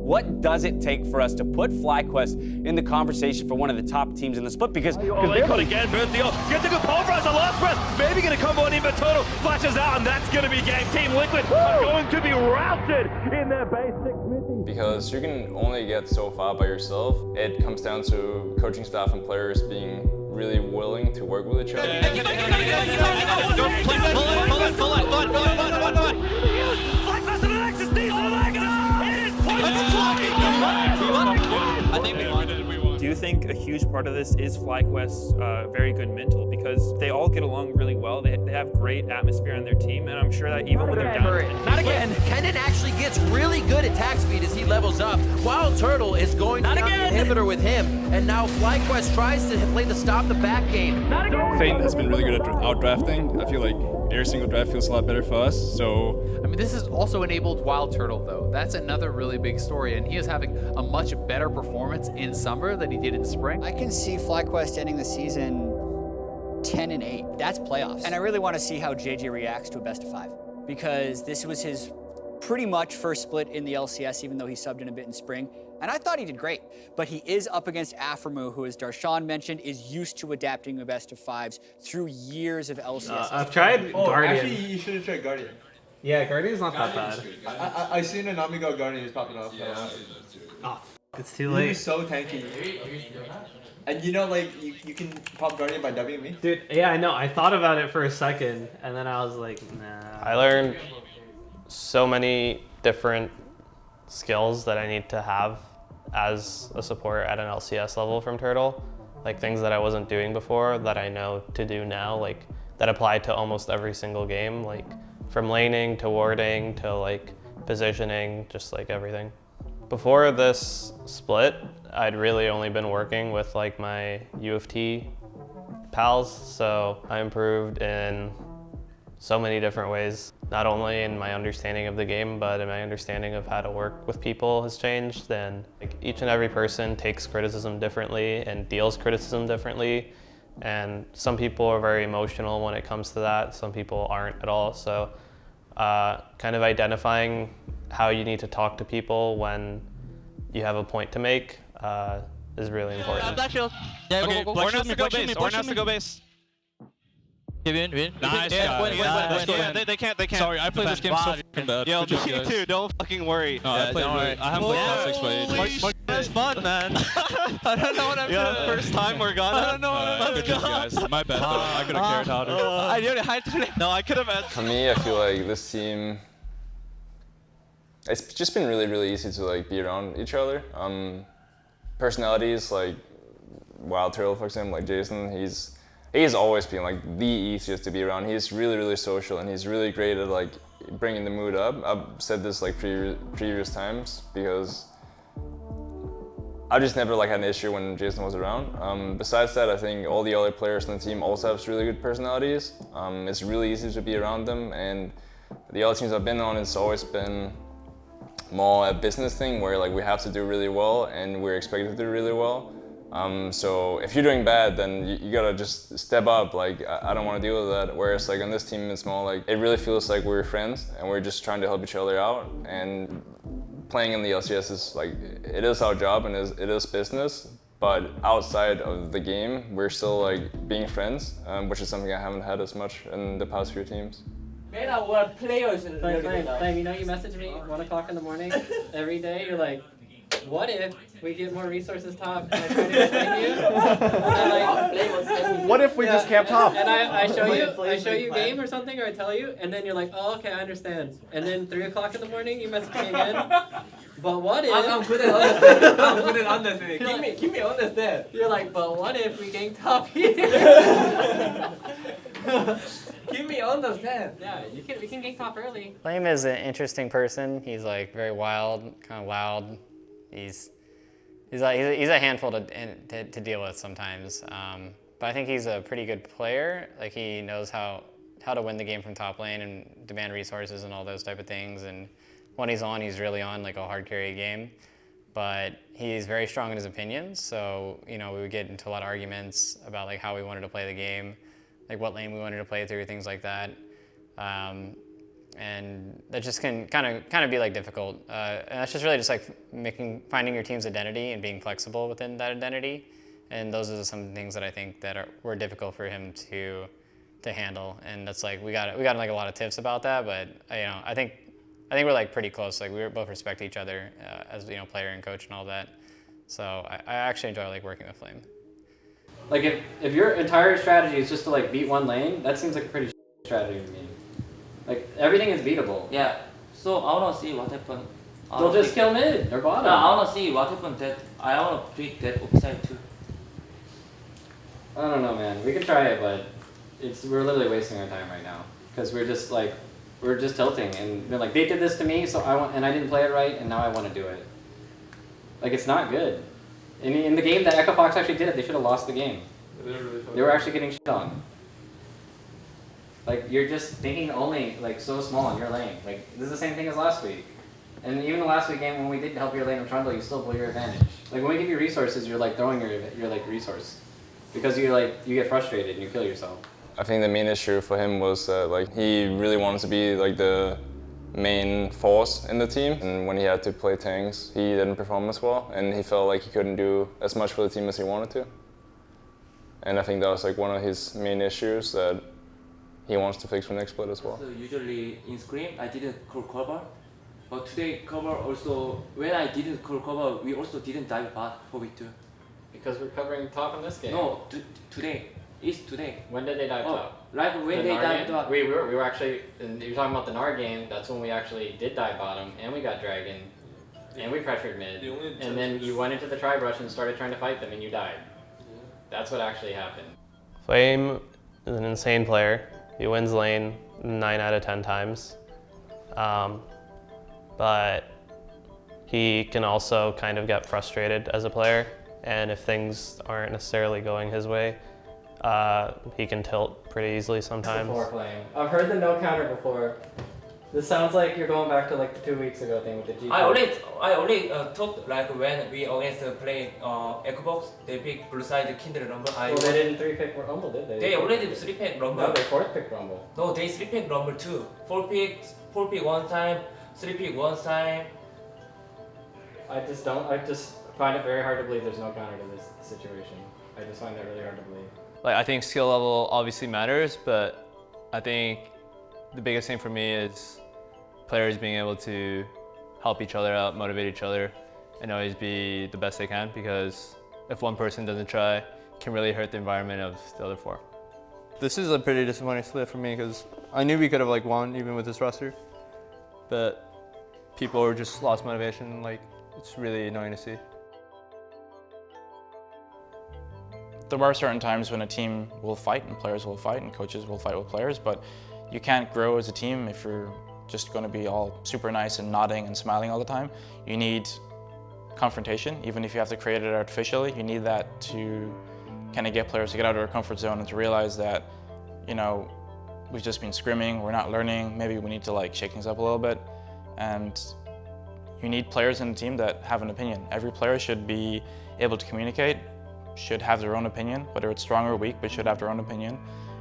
what does it take for us to put Flyquest in the conversation for one of the top teams in the split? Because they cut again, Benzio gets a good pulverize, a lost breath, maybe gonna come on in, but Total flashes out, and that's gonna be game. Team Liquid are going to be routed in their basic. Because you can only get so far by yourself. It comes down to coaching staff and players being really willing to work with each other. I think we won. Do you think a huge part of this is Flyquest's very good mental? Because they all get along really well. They have great atmosphere on their team, and I'm sure that even when they're down. Not again. Kennen actually gets really good attack speed as he levels up, while Turtle is going to the inhibitor with him. And now Flyquest tries to play the stop the back game. Feint has been really good at outdrafting. I feel like every single draft feels a lot better for us, so... I mean, this has also enabled Wild Turtle, though. That's another really big story, and he is having a much better performance in summer than he did in spring. I can see Flyquest ending the season 10-8. That's playoffs. And I really want to see how JJ reacts to a best of 5, because this was his pretty much first split in the LCS, even though he subbed in a bit in spring. And I thought he did great, but he is up against Aframu, who, as Darshan mentioned, is used to adapting to best of 5s through years of LCS. I've tried Guardian. Actually, you should have tried Guardian. Yeah, Guardian's not that bad. I seen an Amigo Guardian who's popping off. Yeah. Oh, it's too late. He's so tanky. And you know, like, you can pop Guardian by Wing me. Dude, yeah, I know. I thought about it for a second, and then I was like, nah. I learned so many different skills that I need to have as a support at an LCS level from Turtle. Like things that I wasn't doing before that I know to do now, like that apply to almost every single game, like from laning to warding to like positioning, just like everything. Before this split, I'd really only been working with like my UFT pals, so I improved in so many different ways. Not only in my understanding of the game, but in my understanding of how to work with people has changed. And like, each and every person takes criticism differently and deals criticism differently. And some people are very emotional when it comes to that. Some people aren't at all. So kind of identifying how you need to talk to people when you have a point to make is really important. Black shield. Yeah, okay, go. Or has to go base. Or has to go base. Win. Nice. They can't. Sorry, I played this game so fucking bad. Yo, me too. Don't fucking worry. No, I haven't played classics by age. That's fun, man. I don't know what I'm doing. First time we're gonna. I don't know what I'm doing. Guys, my bad. I could have carried harder. I didn't have to. No, I could have. For me, I feel like this team, it's just been really, really easy to like be around each other. Personalities like Wild Turtle, for example, like Jason, he's always been like the easiest to be around. He's really, really social, and he's really great at like bringing the mood up. I've said this like previous times because I just never like had an issue when Jason was around. Besides that, I think all the other players on the team also have really good personalities. It's really easy to be around them, and the other teams I've been on, it's always been more a business thing where like we have to do really well and we're expected to do really well. So if you're doing bad, then you gotta just step up. Like I don't want to deal with that. Whereas like on this team, it's more like it really feels like we're friends and we're just trying to help each other out. And playing in the LCS is like it is our job and it is business. But outside of the game, we're still like being friends, which is something I haven't had as much in the past few teams. Flame, you know you message me at 1 o'clock in the morning every day. You're like, what if we get more resources top? And I try to explain you. And what if we just camp top? And I show you game or something, or I tell you, and then you're like, oh, okay, I understand. And then 3 o'clock in the morning, you message me again. But what if? I'm good at understanding. I'm good at understanding. Keep me understand. You're like, but what if we gang top here? Keep me understand. Yeah, we can gang top early. Flame is an interesting person. He's like very wild, kind of loud. He's a handful to deal with sometimes. But I think he's a pretty good player. Like he knows how to win the game from top lane and demand resources and all those type of things. And when he's on, he's really on like a hard carry game. But he's very strong in his opinions. So we would get into a lot of arguments about like how we wanted to play the game, like what lane we wanted to play through, things like that. and that just can kind of be like difficult. And that's just really just like finding your team's identity and being flexible within that identity. And those are some things that I think that were difficult for him to handle. And that's like we got like a lot of tips about that, but I think we're like pretty close. Like we both respect each other as player and coach and all that. So I actually enjoy like working with Flame. Like if your entire strategy is just to like beat one lane, that seems like a pretty strategy to me. Like everything is beatable. Yeah. So I wanna see what happened. They'll just kill mid or bottom. No, I wanna see what happened. That I wanna pick that upside too. I don't know, man. We could try it, but we're literally wasting our time right now because we're just tilting and they're like they did this to me, so I didn't play it right, and now I want to do it. Like it's not good. In the game that Echo Fox actually did it, they should have lost the game. They were actually getting shit on. Like you're just thinking only like so small in your lane. Like this is the same thing as last week. And even the last week game when we did help your lane with Trundle, you still blew your advantage. Like when we give you resources, you're like throwing your like resource. Because you get frustrated and you kill yourself. I think the main issue for him was that like he really wanted to be like the main force in the team, and when he had to play tanks, he didn't perform as well, and he felt like he couldn't do as much for the team as he wanted to. And I think that was like one of his main issues that he wants to fix for next split as well. So usually in Scream, I didn't call cover, but today cover also, when I didn't call cover, we also didn't dive bot for week 2. Because we're covering top in this game. No, today. It's today. When did they dive top? Like when they dive top. We were actually, you're talking about the Gnar game, that's when we actually did dive bottom, and we got Dragon, and we pressured mid, and then you went into the tri-brush and started trying to fight them, and you died. That's what actually happened. Flame is an insane player. He wins lane 9 out of 10 times. But he can also kind of get frustrated as a player, and if things aren't necessarily going his way, he can tilt pretty easily sometimes. Before Flame. I've heard the no counter before. This sounds like you're going back to like the 2 weeks ago thing with the GP. I already talked like when we against play Xbox, they pick blue side Kindred Rumble. Well, they didn't 3-pick Rumble, did they? They already 3-pick Rumble. No, they 4th-pick Rumble. No, they 3-pick Rumble too. 4-pick one time, 3-pick one time. I just find it very hard to believe there's no counter to this situation. I just find that really hard to believe. Like I think skill level obviously matters, but I think the biggest thing for me is players being able to help each other out, motivate each other, and always be the best they can, because if one person doesn't try, it can really hurt the environment of the other 4. This is a pretty disappointing split for me because I knew we could have like won even with this roster, but people were just lost motivation. Like it's really annoying to see. There are certain times when a team will fight and players will fight and coaches will fight with players, but you can't grow as a team if you're just going to be all super nice and nodding and smiling all the time. You need confrontation, even if you have to create it artificially. You need that to kind of get players to get out of their comfort zone and to realize that, you know, we've just been scrimming, we're not learning, maybe we need to like shake things up a little bit. And you need players in the team that have an opinion. Every player should be able to communicate, should have their own opinion, whether it's strong or weak, but should have their own opinion.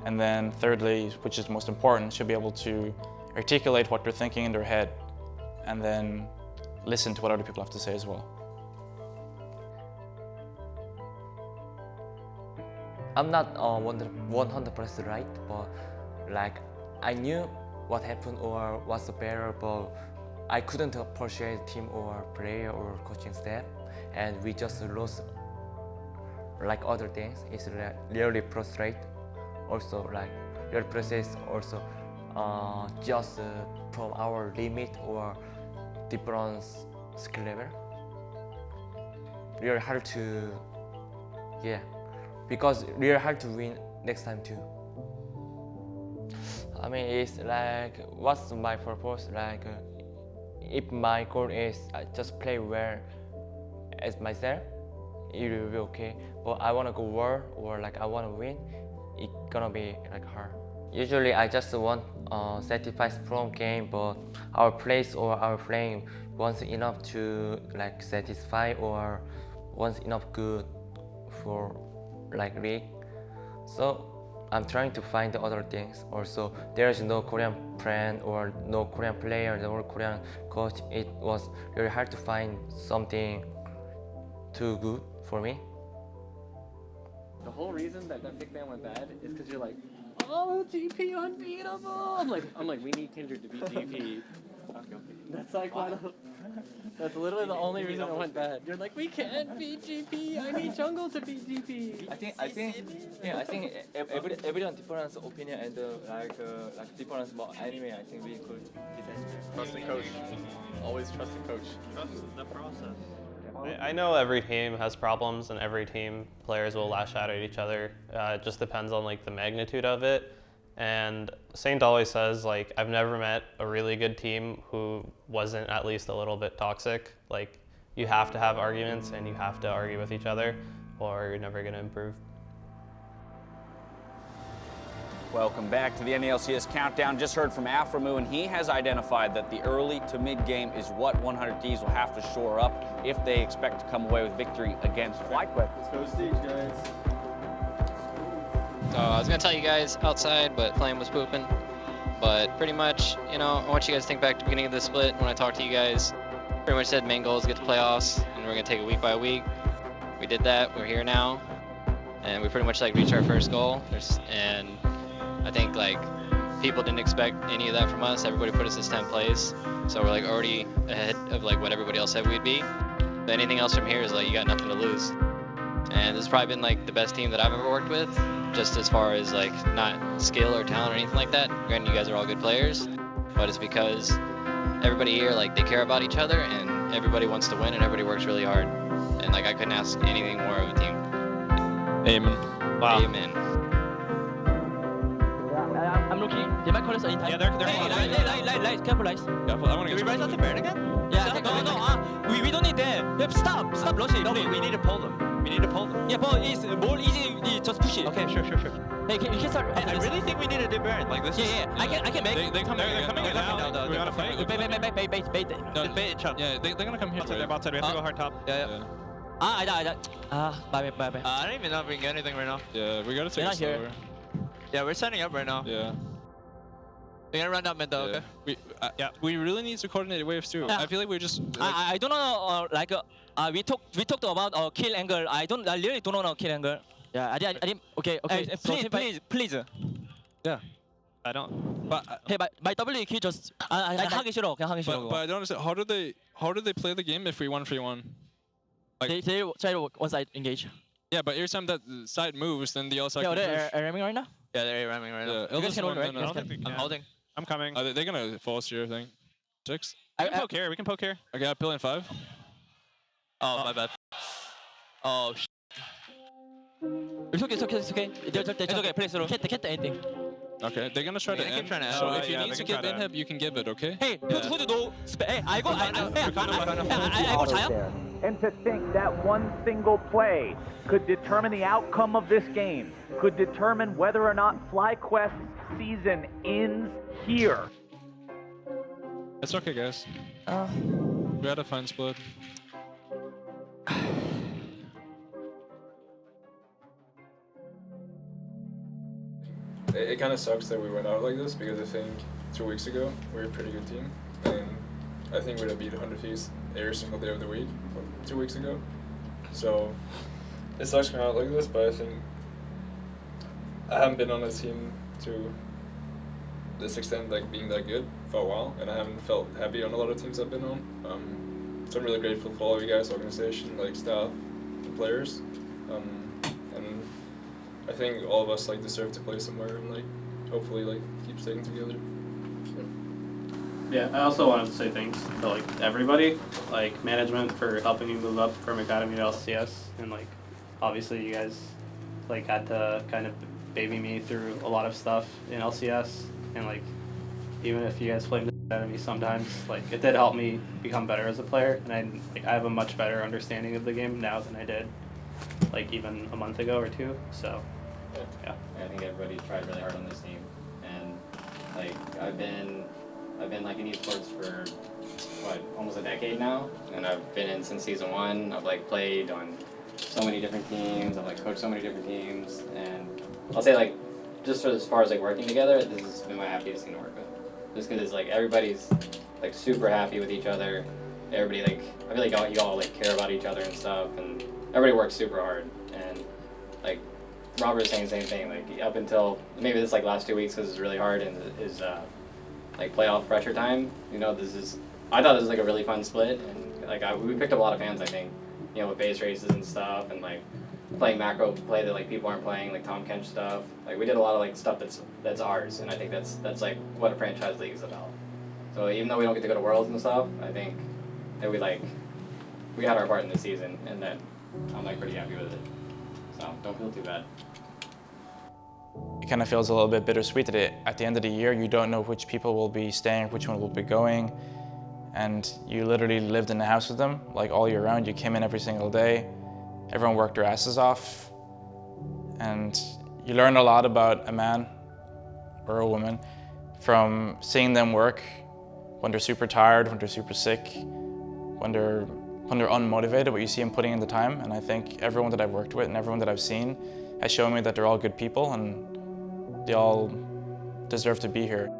And then thirdly, which is most important, should be able to articulate what they're thinking in their head and then listen to what other people have to say as well. I'm not 100% right, but like I knew what happened or what's better, but I couldn't appreciate team or player or coaching staff, and we just lost like other things. It's really frustrating. Also, like your process also just from our limit or different skill level. Really hard to, because really hard to win next time too. I mean, it's like, what's my purpose? Like, if my goal is just play well as myself, it will be okay. But I wanna go world or like I wanna win, it's gonna be like hard. Usually I just want satisfied from game, but our place or our playing wasn't enough to like satisfy or wasn't enough good for like league. So I'm trying to find the other things. Also, there's no Korean friend or no Korean player, no Korean coach. It was very hard to find something too good for me. The whole reason that Big Bang went bad is because you're like, oh, GP unbeatable. I'm like, we need Kindred to beat GP. That's like one of, that's literally the only reason it went bad. You're like, we can't beat GP. I need Jungle to beat GP. I think everyone different opinion and like different anyway. I think we could defend. Trust the coach. Always trust the coach. Trust the process. I know every team has problems and every team players will lash out at each other. It just depends on like the magnitude of it. And Saint always says like, I've never met a really good team who wasn't at least a little bit toxic. Like you have to have arguments and you have to argue with each other or you're never gonna improve. Welcome back to the NALCS Countdown. Just heard from Aframu, and he has identified that the early to mid-game is what 100 Thieves will have to shore up if they expect to come away with victory against Flyquest. Let's go stage, guys. I was going to tell you guys outside, but Flame was pooping. But pretty much, you know, I want you guys to think back to the beginning of the split when I talked to you guys. Pretty much said main goal is get to playoffs, and we're going to take it week by week. We did that. We're here now. And we pretty much like reached our first goal. And I think like people didn't expect any of that from us. Everybody put us as 10th place, so we're like already ahead of like what everybody else said we'd be. But anything else from here is like you got nothing to lose. And this has probably been like the best team that I've ever worked with, just as far as like not skill or talent or anything like that. Granted, you guys are all good players, but it's because everybody here like they care about each other and everybody wants to win and everybody works really hard. And like I couldn't ask anything more of a team. Amen. Wow. Amen. I'm looking. Did my callers are in time? Yeah, they're Hey, lights, careful, lights. Careful, I want to Did we get rise out to Baron again? Yeah, no. We don't need that. Yeah, stop, Roshi. No, we need to pull them. We need to pull them. Yeah, pull is more easy. Just push it. Okay, sure. Hey, you can start. I really think we need to Baron. Like this. Yeah. I can make. They're coming in now. We gotta fight. Bait. No, bait Chubb. Yeah, they're gonna come here. They're about to. We have to go hard top. Yeah. I bye. I don't even know if we can get anything right now. Yeah, we gotta take it slower. Yeah, we're setting up right now. Yeah. We're gonna run down mid though, okay? We really need to coordinate waves too. I feel like we're just. Like, I don't know. We talked about kill angle. I really don't know kill angle. Yeah, I didn't. Okay. Please. Yeah. I don't. But hey, my W key just. 하기 싫어. 그냥 하기 싫어. But I don't understand. How do they play the game if we 1v1? Like, they try to one side engage. Yeah, but every time that side moves, then the other side. Yeah, they're ramming right now. Yeah, they're ramming right now. You guys can hold, right? I'm holding. I'm coming. They're gonna force here, I think. 6. We can poke here. We can poke here. Okay, I pill in 5. Oh, my bad. Oh, sh. It's okay. It's okay. Play slow. Can't anything. Okay, they're gonna try to end. So if you need to give inhib, you can give it, okay? Hey, who no? Hey, I go 자야? And to think that one single play could determine the outcome of this game, could determine whether or not Flyquest's season ends here. It's okay, guys. We had a fine split. It kind of sucks that we went out like this because I think 2 weeks ago we were a pretty good team, and I think we'd have beat 100 Thieves every single day of the week 2 weeks ago. So it sucks going out like this, but I think I haven't been on a team to this extent, like being that good for a while, and I haven't felt happy on a lot of teams I've been on. So I'm really grateful for all of you guys, organization, like staff, the players, and I think all of us like deserve to play somewhere and like hopefully like keep staying together. Yeah, I also wanted to say thanks to like everybody, like management for helping me move up from Academy to LCS, and like obviously you guys like had to kind of baby me through a lot of stuff in LCS, and like even if you guys played the out of me sometimes, like it did help me become better as a player, and I have a much better understanding of the game now than I did like even a month ago or two. So yeah. I think everybody tried really hard on this team, and like I've been like in esports for what, almost a decade now, and I've been in since season 1. I've like played on so many different teams. I've like coached so many different teams, and I'll say like just as far as like working together, this has been my happiest thing to work with. Just because like everybody's like super happy with each other. Everybody like, I feel like you all like care about each other and stuff, and everybody works super hard. And like Robert was saying the same thing, like up until maybe this like last 2 weeks because it's really hard and is like playoff pressure time. You know, I thought this was like a really fun split, and like we picked up a lot of fans, I think, you know, with base races and stuff, and like playing macro play that like people aren't playing, like Tom Kench stuff. Like we did a lot of like stuff that's ours, and I think that's like what a franchise league is about. So even though we don't get to go to Worlds and stuff, I think that we had our part in this season, and that I'm like pretty happy with it. So don't feel too bad. It kind of feels a little bit bittersweet that at the end of the year you don't know which people will be staying, which one will be going, and you literally lived in the house with them like all year round. You came in every single day. Everyone worked their asses off, and you learn a lot about a man or a woman from seeing them work when they're super tired, when they're super sick, when they're unmotivated, but you see them putting in the time. And I think everyone that I've worked with and everyone that I've seen has shown me that they're all good people and they all deserve to be here.